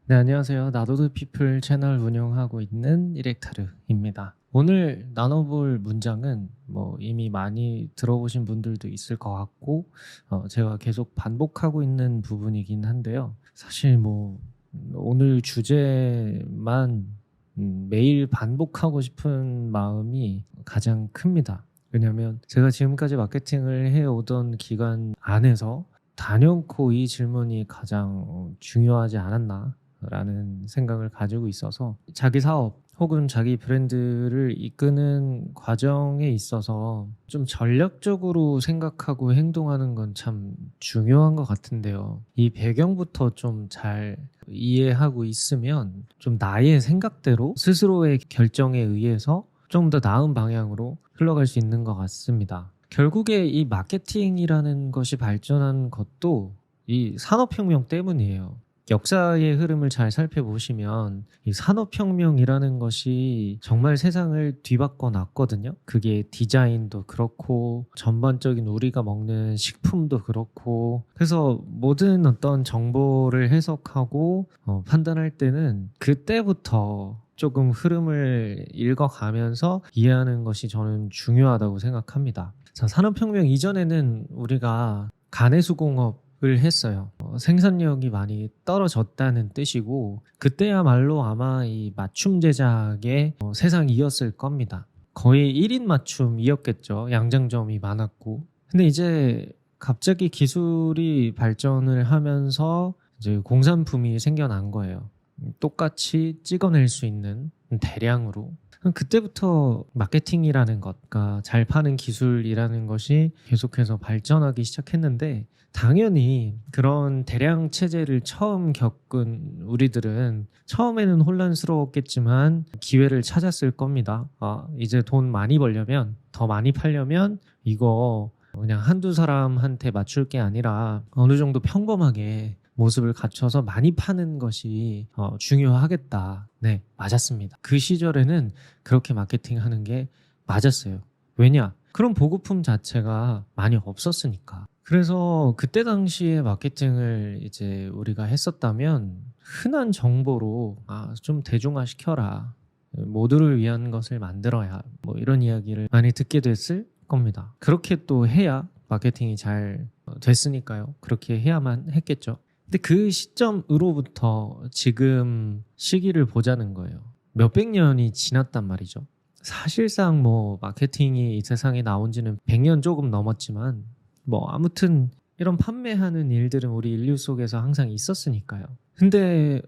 네, 안녕하세요. 나도드 피플 채널 운영하고 있는 이렉타르입니다. 오늘 나눠볼 문장은 이미 많이 들어보신 분들도 있을 것 같고, 제가 계속 반복하고 있는 부분이긴 한데요. 사실 오늘 주제만 매일 반복하고 싶은 마음이 가장 큽니다. 왜냐면 제가 지금까지 마케팅을 해오던 기간 안에서 단연코 이 질문이 가장 중요하지 않았나 라는 생각을 가지고 있어서, 자기 사업 혹은 자기 브랜드를 이끄는 과정에 있어서 좀 전략적으로 생각하고 행동하는 건 참 중요한 것 같은데요. 이 배경부터 좀 잘 이해하고 있으면 좀 나의 생각대로 스스로의 결정에 의해서 좀 더 나은 방향으로 흘러갈 수 있는 것 같습니다. 결국에 이 마케팅이라는 것이 발전한 것도 이 산업혁명 때문이에요. 역사의 흐름을 잘 살펴보시면 이 산업혁명이라는 것이 정말 세상을 뒤바꿔 놨거든요. 그게 디자인도 그렇고 전반적인 우리가 먹는 식품도 그렇고, 그래서 모든 어떤 정보를 해석하고 판단할 때는 그때부터 조금 흐름을 읽어가면서 이해하는 것이 저는 중요하다고 생각합니다. 자, 산업혁명 이전에는 우리가 가내수공업을 했어요. 생산력이 많이 떨어졌다는 뜻이고, 그때야말로 아마 이 맞춤 제작의 세상이었을 겁니다. 거의 1인 맞춤이었겠죠. 양장점이 많았고. 근데 이제 갑자기 기술이 발전을 하면서 이제 공산품이 생겨난 거예요. 똑같이 찍어낼 수 있는 대량으로. 그때부터 마케팅이라는 것, 그러니까 잘 파는 기술이라는 것이 계속해서 발전하기 시작했는데, 당연히 그런 대량 체제를 처음 겪은 우리들은 처음에는 혼란스러웠겠지만 기회를 찾았을 겁니다. 이제 돈 많이 벌려면, 더 많이 팔려면 이거 그냥 한두 사람한테 맞출 게 아니라 어느 정도 평범하게 모습을 갖춰서 많이 파는 것이 중요하겠다. 네, 맞았습니다. 그 시절에는 그렇게 마케팅하는 게 맞았어요. 왜냐? 그런 보급품 자체가 많이 없었으니까. 그래서 그때 당시에 마케팅을 이제 우리가 했었다면 흔한 정보로 좀 대중화 시켜라. 모두를 위한 것을 만들어야, 이런 이야기를 많이 듣게 됐을 겁니다. 그렇게 또 해야 마케팅이 잘 됐으니까요. 그렇게 해야만 했겠죠. 근데 그 시점으로부터 지금 시기를 보자는 거예요. 몇백 년이 지났단 말이죠. 사실상 마케팅이 이 세상에 나온 지는 100년 조금 넘었지만, 아무튼 이런 판매하는 일들은 우리 인류 속에서 항상 있었으니까요. 근데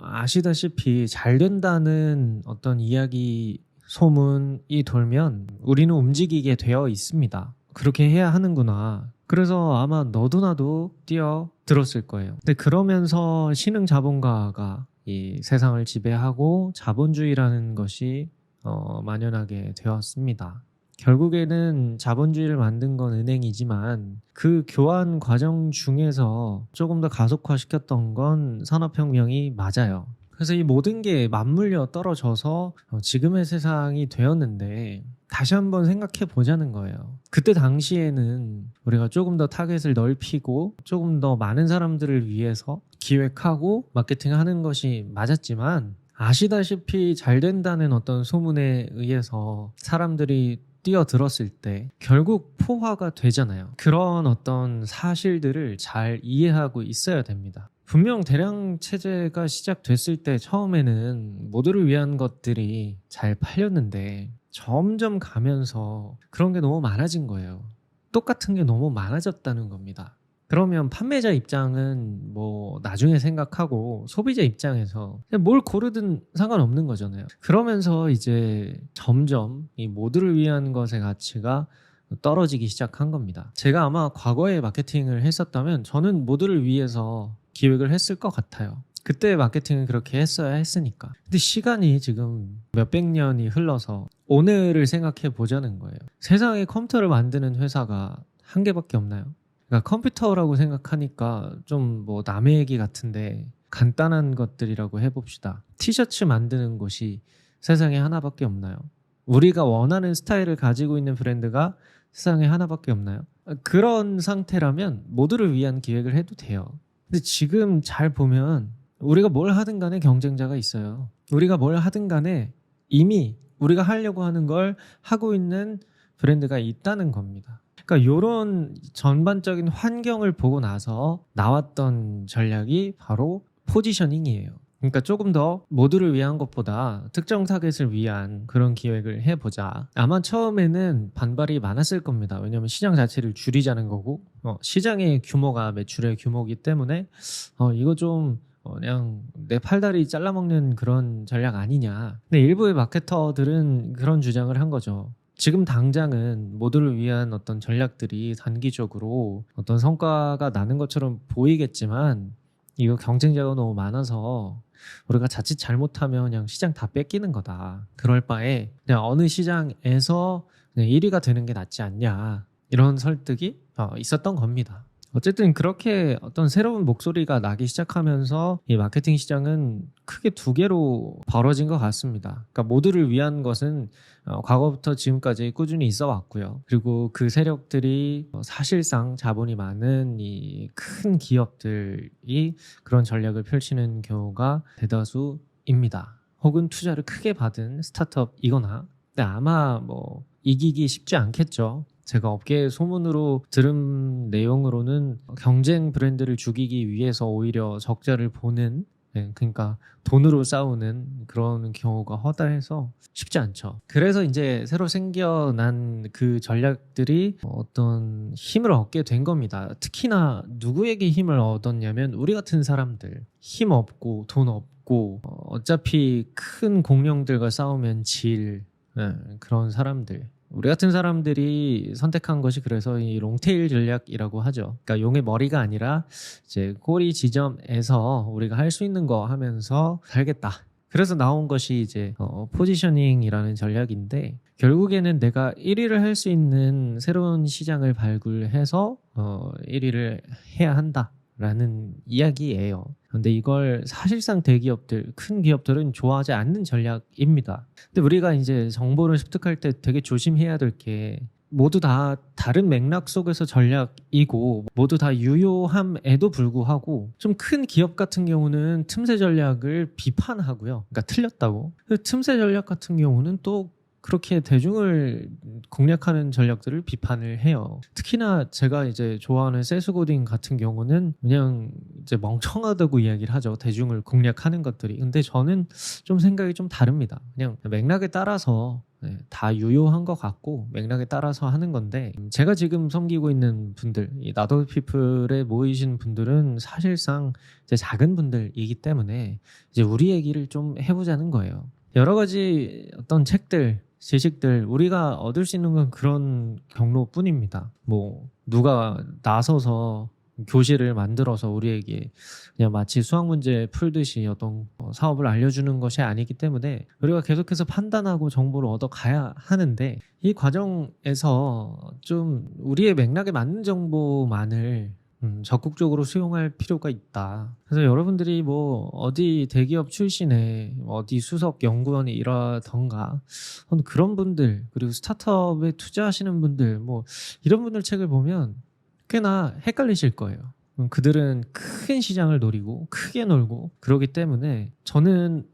아시다시피 잘 된다는 어떤 이야기 소문이 돌면 우리는 움직이게 되어 있습니다. 그렇게 해야 하는구나. 그래서 아마 너도 나도 뛰어들었을 거예요. 근데 그러면서 신흥자본가가 이 세상을 지배하고 자본주의라는 것이 만연하게 되었습니다. 결국에는 자본주의를 만든 건 은행이지만 그 교환 과정 중에서 조금 더 가속화시켰던 건 산업혁명이 맞아요. 그래서 이 모든 게 맞물려 떨어져서 지금의 세상이 되었는데, 다시 한번 생각해 보자는 거예요. 그때 당시에는 우리가 조금 더 타겟을 넓히고 조금 더 많은 사람들을 위해서 기획하고 마케팅하는 것이 맞았지만, 아시다시피 잘 된다는 어떤 소문에 의해서 사람들이 뛰어들었을 때 결국 포화가 되잖아요. 그런 어떤 사실들을 잘 이해하고 있어야 됩니다. 분명 대량 체제가 시작됐을 때 처음에는 모두를 위한 것들이 잘 팔렸는데, 점점 가면서 그런 게 너무 많아진 거예요. 똑같은 게 너무 많아졌다는 겁니다. 그러면 판매자 입장은 나중에 생각하고 소비자 입장에서 뭘 고르든 상관없는 거잖아요. 그러면서 이제 점점 이 모두를 위한 것의 가치가 떨어지기 시작한 겁니다. 제가 아마 과거에 마케팅을 했었다면 저는 모두를 위해서 기획을 했을 것 같아요. 그때 마케팅은 그렇게 했어야 했으니까. 근데 시간이 지금 몇백 년이 흘러서 오늘을 생각해 보자는 거예요. 세상에 컴퓨터를 만드는 회사가 한 개밖에 없나요? 그러니까 컴퓨터라고 생각하니까 좀 남의 얘기 같은데, 간단한 것들이라고 해봅시다. 티셔츠 만드는 곳이 세상에 하나밖에 없나요? 우리가 원하는 스타일을 가지고 있는 브랜드가 세상에 하나밖에 없나요? 그런 상태라면 모두를 위한 기획을 해도 돼요. 근데 지금 잘 보면 우리가 뭘 하든 간에 경쟁자가 있어요. 우리가 뭘 하든 간에 이미 우리가 하려고 하는 걸 하고 있는 브랜드가 있다는 겁니다. 그러니까 이런 전반적인 환경을 보고 나서 나왔던 전략이 바로 포지셔닝이에요. 그러니까 조금 더 모두를 위한 것보다 특정 타겟을 위한 그런 기획을 해보자. 아마 처음에는 반발이 많았을 겁니다. 왜냐하면 시장 자체를 줄이자는 거고 시장의 규모가 매출의 규모이기 때문에 이거 좀 그냥 내 팔다리 잘라먹는 그런 전략 아니냐. 근데 일부의 마케터들은 그런 주장을 한 거죠. 지금 당장은 모두를 위한 어떤 전략들이 단기적으로 어떤 성과가 나는 것처럼 보이겠지만 이거 경쟁자가 너무 많아서 우리가 자칫 잘못하면 그냥 시장 다 뺏기는 거다. 그럴 바에 그냥 어느 시장에서 그냥 1위가 되는 게 낫지 않냐. 이런 설득이 있었던 겁니다. 어쨌든 그렇게 어떤 새로운 목소리가 나기 시작하면서 이 마케팅 시장은 크게 두 개로 벌어진 것 같습니다. 그러니까 모두를 위한 것은 과거부터 지금까지 꾸준히 있어 왔고요. 그리고 그 세력들이 사실상 자본이 많은 이 큰 기업들이 그런 전략을 펼치는 경우가 대다수입니다. 혹은 투자를 크게 받은 스타트업이거나. 근데 아마 뭐 이기기 쉽지 않겠죠. 제가 업계 소문으로 들은 내용으로는 경쟁 브랜드를 죽이기 위해서 오히려 적자를 보는, 그러니까 돈으로 싸우는 그런 경우가 허다해서 쉽지 않죠. 그래서 이제 새로 생겨난 그 전략들이 어떤 힘을 얻게 된 겁니다. 특히나 누구에게 힘을 얻었냐면 우리 같은 사람들, 힘 없고 돈 없고 어차피 큰 공룡들과 싸우면 질 그런 사람들, 우리 같은 사람들이 선택한 것이 그래서 이 롱테일 전략이라고 하죠. 그러니까 용의 머리가 아니라 이제 꼬리 지점에서 우리가 할 수 있는 거 하면서 살겠다. 그래서 나온 것이 이제 포지셔닝이라는 전략인데, 결국에는 내가 1위를 할 수 있는 새로운 시장을 발굴해서 1위를 해야 한다라는 이야기예요. 근데 이걸 사실상 대기업들, 큰 기업들은 좋아하지 않는 전략입니다. 근데 우리가 이제 정보를 습득할 때 되게 조심해야 될 게, 모두 다 다른 맥락 속에서 전략이고 모두 다 유효함에도 불구하고 좀 큰 기업 같은 경우는 틈새 전략을 비판하고요. 그러니까 틀렸다고. 틈새 전략 같은 경우는 또 그렇게 대중을 공략하는 전략들을 비판을 해요. 특히나 제가 이제 좋아하는 세스고딩 같은 경우는 그냥 이제 멍청하다고 이야기를 하죠. 대중을 공략하는 것들이. 근데 저는 좀 생각이 좀 다릅니다. 그냥 맥락에 따라서 다 유효한 것 같고 맥락에 따라서 하는 건데, 제가 지금 섬기고 있는 분들, 이 나도피플에 모이신 분들은 사실상 이제 작은 분들이기 때문에 이제 우리 얘기를 좀 해보자는 거예요. 여러 가지 어떤 책들, 지식들 우리가 얻을 수 있는 건 그런 경로뿐입니다. 뭐 누가 나서서 교실을 만들어서 우리에게 그냥 마치 수학 문제 풀듯이 어떤 사업을 알려주는 것이 아니기 때문에 우리가 계속해서 판단하고 정보를 얻어가야 하는데, 이 과정에서 좀 우리의 맥락에 맞는 정보만을 적극적으로 수용할 필요가 있다. 그래서 여러분들이 뭐 어디 대기업 출신의 어디 수석 연구원이 일하던가 그런 분들, 그리고 스타트업에 투자하시는 분들, 뭐 이런 분들 책을 보면 꽤나 헷갈리실 거예요. 그들은 큰 시장을 노리고 크게 놀고 그러기 때문에 저는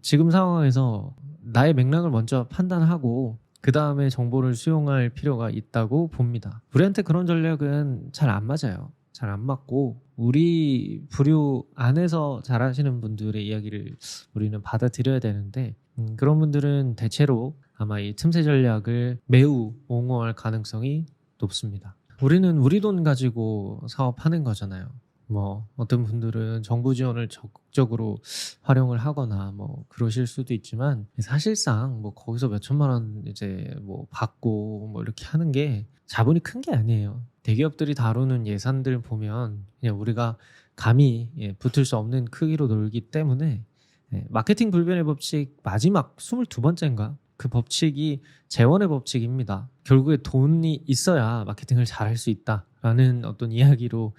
지금 상황에서 나의 맥락을 먼저 판단하고 그 다음에 정보를 수용할 필요가 있다고 봅니다. 우리한테 그런 전략은 잘 안 맞아요. 잘 안 맞고 우리 부류 안에서 잘하시는 분들의 이야기를 우리는 받아들여야 되는데, 그런 분들은 대체로 아마 이 틈새 전략을 매우 옹호할 가능성이 높습니다. 우리는 우리 돈 가지고 사업하는 거잖아요. 뭐 어떤 분들은 정부 지원을 적극적으로 활용을 하거나 뭐 그러실 수도 있지만, 사실상 뭐 거기서 몇 천만 원 이제 뭐 받고 뭐 이렇게 하는 게 자본이 큰 게 아니에요. 대기업들이 다루는 예산들 보면 그냥 우리가 감히 붙을 수 없는 크기로 놀기 때문에, 마케팅 불변의 법칙 마지막 22번째인가? 그 법칙이 재원의 법칙입니다. 결국에 돈이 있어야 마케팅을 잘할 수 있다라는 어떤 이야기로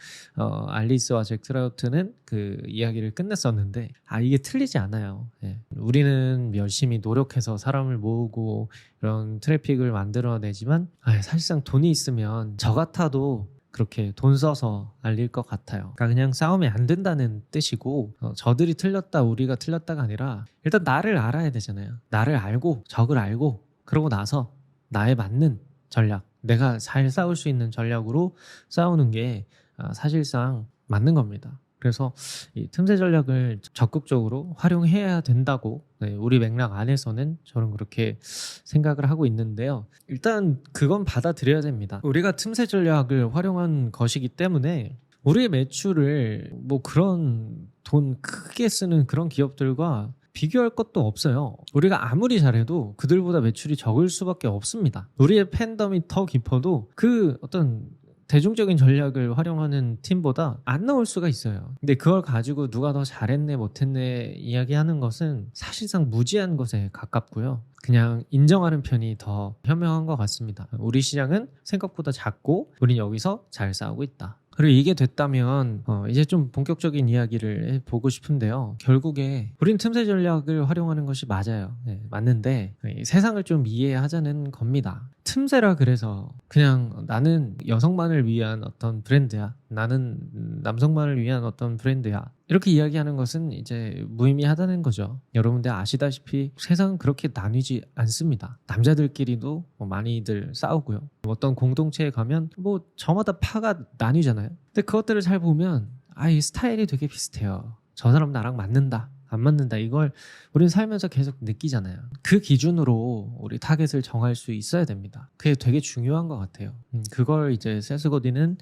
알리스와 잭 트라우트는 그 이야기를 끝냈었는데, 이게 틀리지 않아요. 우리는 열심히 노력해서 사람을 모으고 이런 트래픽을 만들어내지만 사실상 돈이 있으면 저 같아도 그렇게 돈 써서 알릴 것 같아요. 그러니까 그냥 싸우면 안 된다는 뜻이고 저들이 틀렸다 우리가 틀렸다가 아니라 일단 나를 알아야 되잖아요. 나를 알고 적을 알고 그러고 나서 나에 맞는 전략, 내가 잘 싸울 수 있는 전략으로 싸우는 게 사실상 맞는 겁니다. 그래서 이 틈새 전략을 적극적으로 활용해야 된다고 우리 맥락 안에서는 저는 그렇게 생각을 하고 있는데요. 일단 그건 받아들여야 됩니다. 우리가 틈새 전략을 활용한 것이기 때문에 우리의 매출을 뭐 그런 돈 크게 쓰는 그런 기업들과 비교할 것도 없어요. 우리가 아무리 잘해도 그들보다 매출이 적을 수밖에 없습니다. 우리의 팬덤이 더 깊어도 그 어떤 대중적인 전략을 활용하는 팀보다 안 나올 수가 있어요. 근데 그걸 가지고 누가 더 잘했네 못했네 이야기하는 것은 사실상 무지한 것에 가깝고요. 그냥 인정하는 편이 더 현명한 것 같습니다. 우리 시장은 생각보다 작고 우린 여기서 잘 싸우고 있다. 그리고 이게 됐다면 이제 좀 본격적인 이야기를 해보고 싶은데요. 결국에 우린 틈새 전략을 활용하는 것이 맞아요. 네, 맞는데 세상을 좀 이해하자는 겁니다. 틈새라 그래서 그냥 나는 여성만을 위한 어떤 브랜드야. 나는 남성만을 위한 어떤 브랜드야. 이렇게 이야기하는 것은 이제 무의미하다는 거죠. 여러분들 아시다시피 세상은 그렇게 나뉘지 않습니다. 남자들끼리도 많이들 싸우고요. 어떤 공동체에 가면 뭐 저마다 파가 나뉘잖아요. 근데 그것들을 잘 보면 이 스타일이 되게 비슷해요. 저 사람 나랑 맞는다. 안 맞는다. 이걸 우리는 살면서 계속 느끼잖아요. 그 기준으로 우리 타겟을 정할 수 있어야 됩니다. 그게 되게 중요한 것 같아요. 그걸 이제 세스 고딘은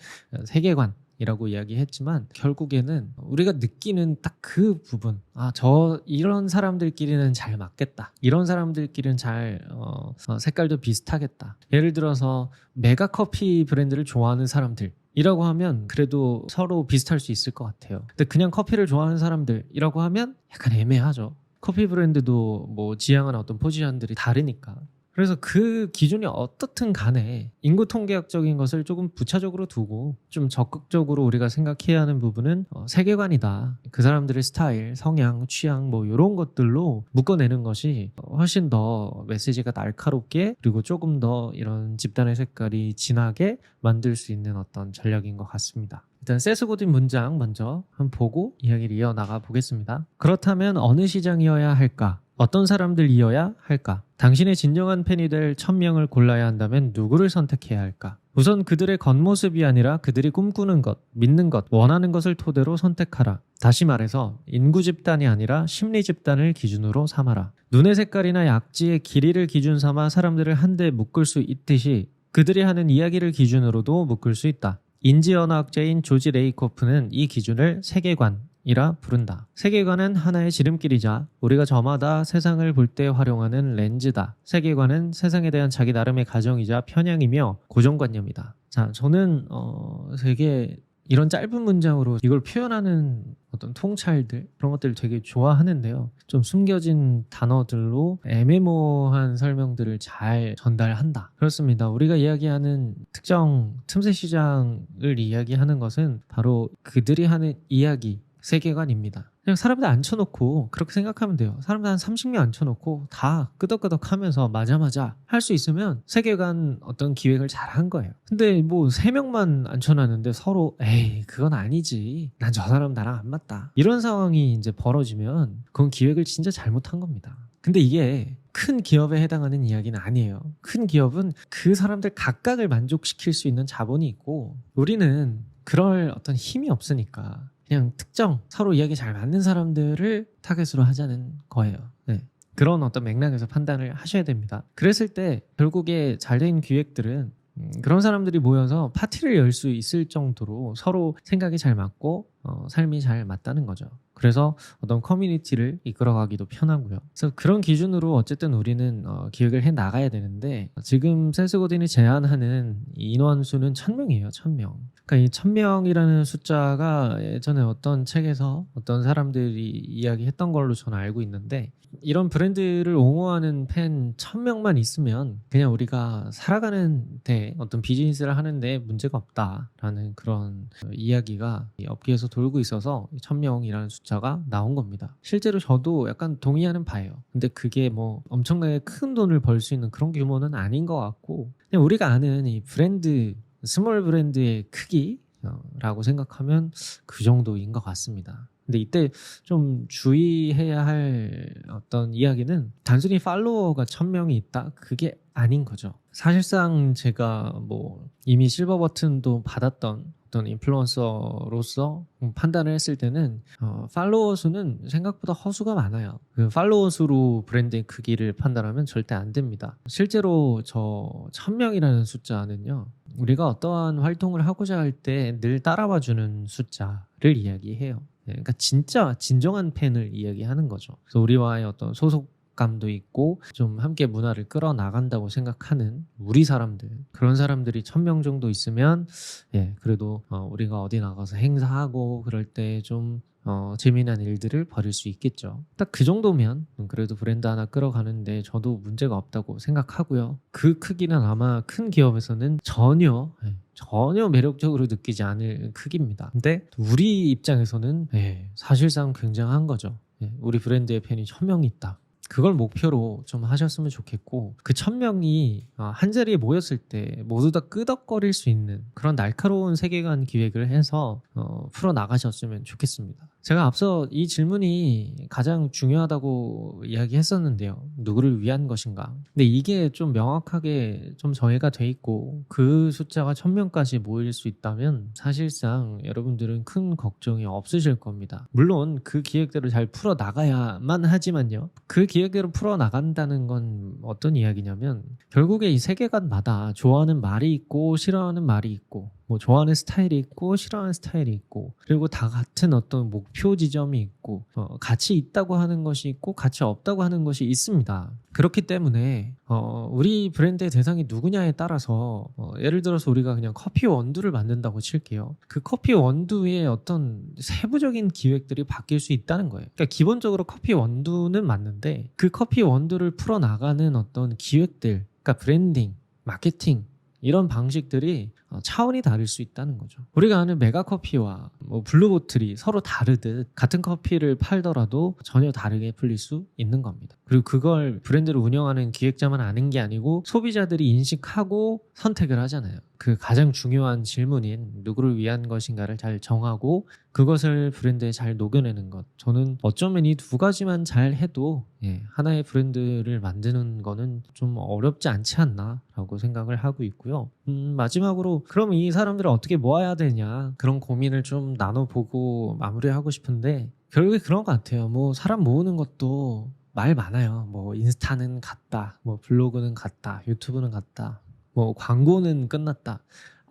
세계관이라고 이야기했지만 결국에는 우리가 느끼는 딱 그 부분, 이런 사람들끼리는 잘 맞겠다. 이런 사람들끼리는 잘 색깔도 비슷하겠다. 예를 들어서 메가 커피 브랜드를 좋아하는 사람들 이라고 하면 그래도 서로 비슷할 수 있을 것 같아요. 근데 그냥 커피를 좋아하는 사람들이라고 하면 약간 애매하죠. 커피 브랜드도 뭐 지향하는 어떤 포지션들이 다르니까. 그래서 그 기준이 어떻든 간에 인구 통계학적인 것을 조금 부차적으로 두고 좀 적극적으로 우리가 생각해야 하는 부분은 세계관이다. 그 사람들의 스타일, 성향, 취향 뭐 이런 것들로 묶어내는 것이 훨씬 더 메시지가 날카롭게 그리고 조금 더 이런 집단의 색깔이 진하게 만들 수 있는 어떤 전략인 것 같습니다. 일단 세스 고딘 문장 먼저 한번 보고 이야기를 이어나가 보겠습니다. 그렇다면 어느 시장이어야 할까? 어떤 사람들이어야 할까? 당신의 진정한 팬이 될 1000명을 골라야 한다면 누구를 선택해야 할까? 우선 그들의 겉모습이 아니라 그들이 꿈꾸는 것, 믿는 것, 원하는 것을 토대로 선택하라. 다시 말해서 인구 집단이 아니라 심리 집단을 기준으로 삼아라. 눈의 색깔이나 약지의 길이를 기준 삼아 사람들을 한데 묶을 수 있듯이 그들이 하는 이야기를 기준으로도 묶을 수 있다. 인지언어학자인 조지 레이코프는 이 기준을 세계관이라 부른다. 세계관은 하나의 지름길이자 우리가 저마다 세상을 볼 때 활용하는 렌즈다. 세계관은 세상에 대한 자기 나름의 가정이자 편향이며 고정관념이다. 자, 저는 되게 이런 짧은 문장으로 이걸 표현하는 어떤 통찰들 그런 것들을 되게 좋아하는데요. 좀 숨겨진 단어들로 애매모호한 설명들을 잘 전달한다. 그렇습니다. 우리가 이야기하는 특정 틈새 시장을 이야기하는 것은 바로 그들이 하는 이야기, 세계관입니다. 그냥 사람들 앉혀놓고 그렇게 생각하면 돼요. 사람들 한 30명 앉혀놓고 다 끄덕끄덕 하면서 맞아 할 수 있으면 세계관 어떤 기획을 잘 한 거예요. 근데 뭐 3명만 앉혀놨는데 서로 에이 그건 아니지. 난 저 사람 나랑 안 맞다. 이런 상황이 이제 벌어지면 그건 기획을 진짜 잘못한 겁니다. 근데 이게 큰 기업에 해당하는 이야기는 아니에요. 큰 기업은 그 사람들 각각을 만족시킬 수 있는 자본이 있고 우리는 그럴 어떤 힘이 없으니까 그냥 특정 서로 이야기 잘 맞는 사람들을 타겟으로 하자는 거예요. 네. 그런 어떤 맥락에서 판단을 하셔야 됩니다. 그랬을 때 결국에 잘된 기획들은 그런 사람들이 모여서 파티를 열 수 있을 정도로 서로 생각이 잘 맞고 삶이 잘 맞다는 거죠. 그래서 어떤 커뮤니티를 이끌어가기도 편하고요. 그래서 그런 기준으로 어쨌든 우리는 기획을 해 나가야 되는데 지금 세스 고딘이 제안하는 인원수는 1000명이에요. 1000명. 그러니까 이 1000명이라는 숫자가 예전에 어떤 책에서 어떤 사람들이 이야기했던 걸로 저는 알고 있는데 이런 브랜드를 옹호하는 팬 1000명만 있으면 그냥 우리가 살아가는 데 어떤 비즈니스를 하는데 문제가 없다라는 그런 이야기가 이 업계에서 돌고 있어서 1000명이라는 숫자가 나온 겁니다. 실제로 저도 약간 동의하는 바예요. 근데 그게 뭐 엄청나게 큰 돈을 벌 수 있는 그런 규모는 아닌 것 같고 그냥 우리가 아는 이 브랜드 스몰 브랜드의 크기라고 생각하면 그 정도인 것 같습니다. 근데 이때 좀 주의해야 할 어떤 이야기는 단순히 팔로워가 1000명이 있다? 그게 아닌 거죠. 사실상 제가 뭐 이미 실버 버튼도 받았던 어떤 인플루언서로서 판단을 했을 때는 팔로워 수는 생각보다 허수가 많아요. 그 팔로워 수로 브랜드의 크기를 판단하면 절대 안 됩니다. 실제로 저 1000명이라는 숫자는요, 우리가 어떠한 활동을 하고자 할 때 늘 따라와주는 숫자를 이야기해요. 그러니까 진짜 진정한 팬을 이야기하는 거죠. 그래서 우리와의 어떤 소속감도 있고 좀 함께 문화를 끌어나간다고 생각하는 우리 사람들, 그런 사람들이 1000명 정도 있으면 그래도 우리가 어디 나가서 행사하고 그럴 때 좀 재미난 일들을 벌일 수 있겠죠. 딱 그 정도면 그래도 브랜드 하나 끌어가는데 저도 문제가 없다고 생각하고요. 그 크기는 아마 큰 기업에서는 전혀 매력적으로 느끼지 않을 크기입니다. 근데 우리 입장에서는 사실상 굉장한 거죠. 우리 브랜드의 팬이 1000명이 있다. 그걸 목표로 좀 하셨으면 좋겠고, 그 1000명이 한 자리에 모였을 때 모두 다 끄덕거릴 수 있는 그런 날카로운 세계관 기획을 해서 풀어나가셨으면 좋겠습니다. 제가 앞서 이 질문이 가장 중요하다고 이야기했었는데요. 누구를 위한 것인가? 근데 이게 좀 명확하게 좀 정의가 돼 있고 그 숫자가 1000명까지 모일 수 있다면 사실상 여러분들은 큰 걱정이 없으실 겁니다. 물론 그 기획대로 잘 풀어나가야만 하지만요. 그 기획대로 풀어나간다는 건 어떤 이야기냐면 결국에 이 세계관마다 좋아하는 말이 있고 싫어하는 말이 있고 뭐 좋아하는 스타일이 있고 싫어하는 스타일이 있고 그리고 다 같은 어떤 목표 지점이 있고 가치 있다고 하는 것이 있고 가치 없다고 하는 것이 있습니다. 그렇기 때문에 우리 브랜드의 대상이 누구냐에 따라서 예를 들어서 우리가 그냥 커피 원두를 만든다고 칠게요. 그 커피 원두의 어떤 세부적인 기획들이 바뀔 수 있다는 거예요. 그러니까 기본적으로 커피 원두는 맞는데 그 커피 원두를 풀어나가는 어떤 기획들, 그러니까 브랜딩, 마케팅 이런 방식들이 차원이 다를 수 있다는 거죠. 우리가 아는 메가커피와 뭐 블루보틀이 서로 다르듯 같은 커피를 팔더라도 전혀 다르게 풀릴 수 있는 겁니다. 그리고 그걸 브랜드를 운영하는 기획자만 아는 게 아니고 소비자들이 인식하고 선택을 하잖아요. 그 가장 중요한 질문인 누구를 위한 것인가를 잘 정하고 그것을 브랜드에 잘 녹여내는 것. 저는 어쩌면 이 두 가지만 잘 해도 하나의 브랜드를 만드는 거는 좀 어렵지 않지 않나 라고 생각을 하고 있고요. 마지막으로 그럼 이 사람들을 어떻게 모아야 되냐 그런 고민을 좀 나눠보고 마무리하고 싶은데 결국에 그런 것 같아요. 뭐 사람 모으는 것도 말 많아요. 뭐 인스타는 갔다, 뭐 블로그는 갔다, 유튜브는 갔다, 뭐 광고는 끝났다.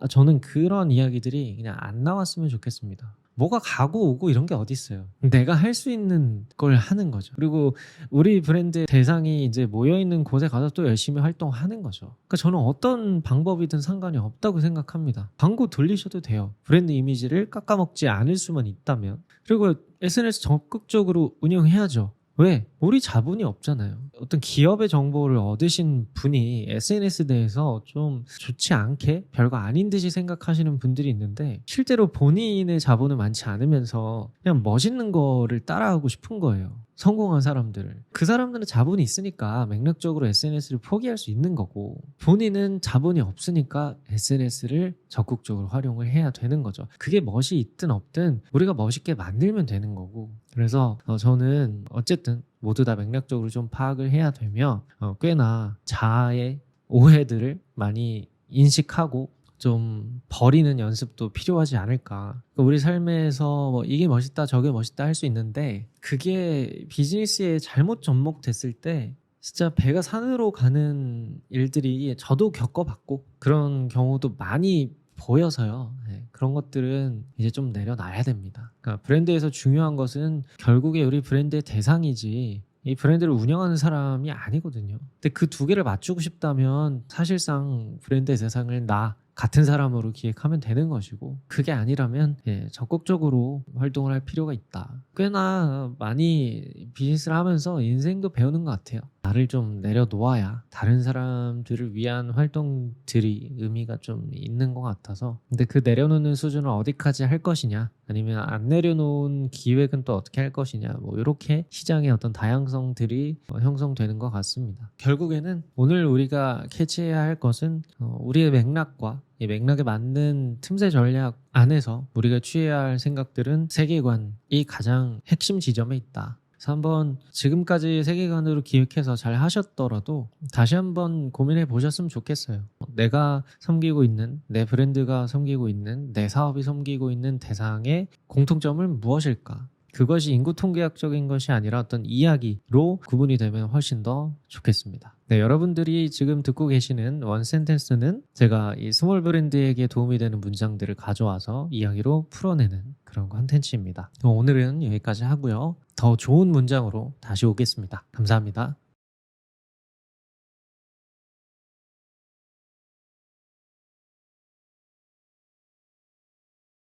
저는 그런 이야기들이 그냥 안 나왔으면 좋겠습니다. 뭐가 가고 오고 이런 게 어디 있어요. 내가 할 수 있는 걸 하는 거죠. 그리고 우리 브랜드의 대상이 이제 모여있는 곳에 가서 또 열심히 활동하는 거죠. 그러니까 저는 어떤 방법이든 상관이 없다고 생각합니다. 광고 돌리셔도 돼요. 브랜드 이미지를 깎아먹지 않을 수만 있다면. 그리고 SNS 적극적으로 운영해야죠. 왜? 우리 자본이 없잖아요. 어떤 기업의 정보를 얻으신 분이 SNS 대해서 좀 좋지 않게 별거 아닌 듯이 생각하시는 분들이 있는데 실제로 본인의 자본은 많지 않으면서 그냥 멋있는 거를 따라하고 싶은 거예요. 성공한 사람들을. 그 사람들은 자본이 있으니까 맥락적으로 SNS를 포기할 수 있는 거고 본인은 자본이 없으니까 SNS를 적극적으로 활용을 해야 되는 거죠. 그게 멋이 있든 없든 우리가 멋있게 만들면 되는 거고 그래서 저는 어쨌든 모두 다 맥락적으로 좀 파악을 해야 되며 꽤나 자아의 오해들을 많이 인식하고 좀 버리는 연습도 필요하지 않을까. 우리 삶에서 뭐 이게 멋있다 저게 멋있다 할 수 있는데 그게 비즈니스에 잘못 접목됐을 때 진짜 배가 산으로 가는 일들이 저도 겪어봤고 그런 경우도 많이 보여서요. 그런 것들은 이제 좀 내려놔야 됩니다. 그러니까 브랜드에서 중요한 것은 결국에 우리 브랜드의 대상이지 이 브랜드를 운영하는 사람이 아니거든요. 근데 그 두 개를 맞추고 싶다면 사실상 브랜드의 대상을 나 같은 사람으로 기획하면 되는 것이고 그게 아니라면 적극적으로 활동을 할 필요가 있다. 꽤나 많이 비즈니스를 하면서 인생도 배우는 것 같아요. 나를 좀 내려놓아야 다른 사람들을 위한 활동들이 의미가 좀 있는 것 같아서. 근데 그 내려놓는 수준을 어디까지 할 것이냐, 아니면 안 내려놓은 기획은 또 어떻게 할 것이냐, 뭐 이렇게 시장의 어떤 다양성들이 형성되는 것 같습니다. 결국에는 오늘 우리가 캐치해야 할 것은 우리의 맥락과 이 맥락에 맞는 틈새 전략 안에서 우리가 취해야 할 생각들은 세계관이 가장 핵심 지점에 있다. 그래서 한번 지금까지 세계관으로 기획해서 잘 하셨더라도 다시 한번 고민해 보셨으면 좋겠어요. 내가 섬기고 있는, 내 브랜드가 섬기고 있는, 내 사업이 섬기고 있는 대상의 공통점은 무엇일까? 그것이 인구통계학적인 것이 아니라 어떤 이야기로 구분이 되면 훨씬 더 좋겠습니다. 네, 여러분들이 지금 듣고 계시는 원 센텐스는 제가 이 스몰 브랜드에게 도움이 되는 문장들을 가져와서 이야기로 풀어내는 그런 컨텐츠입니다. 오늘은 여기까지 하고요. 더 좋은 문장으로 다시 오겠습니다. 감사합니다.